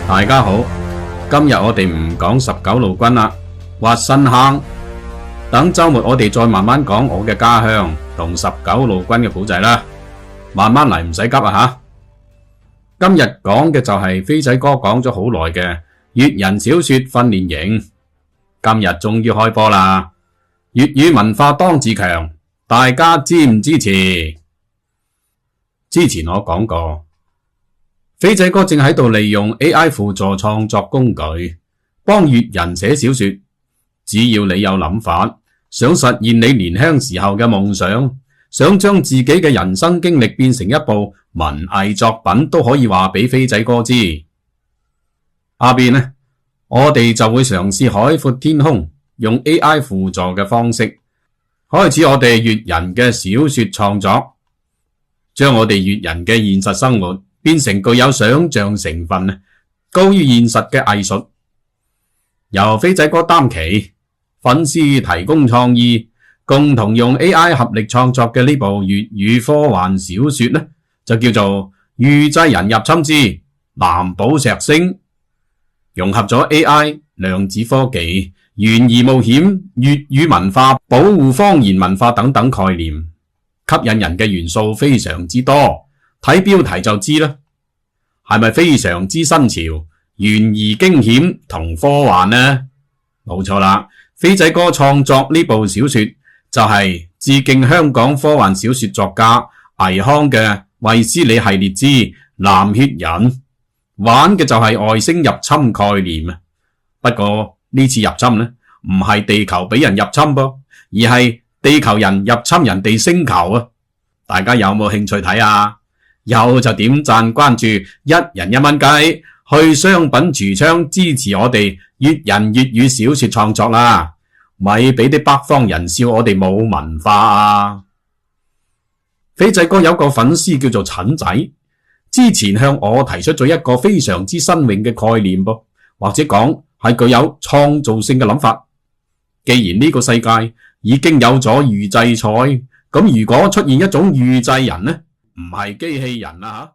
大家好，今日我哋唔講19路軍啦，挖新坑。等周末我哋再慢慢講我嘅家鄉同19路軍嘅古仔啦，慢慢嚟，唔使急啊吓。今日講嘅就係飛仔哥講咗好耐嘅粵人小說訓練營，今日終於開波啦！粵語文化當自強，大家支唔支持？之前我講過，飛仔哥正喺度利用 AI 輔助創作工具，幫粵人寫小說。只要你有諗法，想實現你年輕時候嘅夢想，想將自己嘅人生經歷變成一部文藝作品，都可以話俾飛仔哥知。下邊呢，我哋就會嘗試海闊天空，用 AI 輔助嘅方式，開始我哋粵人嘅小說創作，將我哋粵人嘅現實生活變成具有想象成分、高於現實嘅藝術。由飛仔哥擔旗，粉絲提供創意，共同用 AI 合力創作嘅呢部粵語科幻小說呢，就叫做《預製人入侵之藍寶石星》，融合咗 AI、量子科技、懸疑冒險、粵語文化、保護方言文化等等概念，吸引人嘅元素非常之多。睇標題就知啦，係咪非常之新潮、懸疑驚險同科幻呢？冇錯啦，飛仔哥創作呢部小說就係致敬香港科幻小說作家倪匡嘅《衛斯理系列之藍血人》，玩嘅就係外星入侵概念啊。不過呢次入侵呢，唔係地球俾人入侵噃，而係地球人入侵人哋星球啊！大家有冇興趣睇啊？有就點讚關注，一人1蚊雞，去商品櫥窗支持我哋粵人粵語小說創作啦！咪俾啲北方人笑我哋冇文化啊！飛仔哥有個粉絲叫做陳仔，之前向我提出咗一個非常之新穎嘅概念噃，或者講係具有創造性嘅諗法。既然呢個世界已經有咗預製菜，咁如果出現一種預製人呢，唔係機器人啊吓。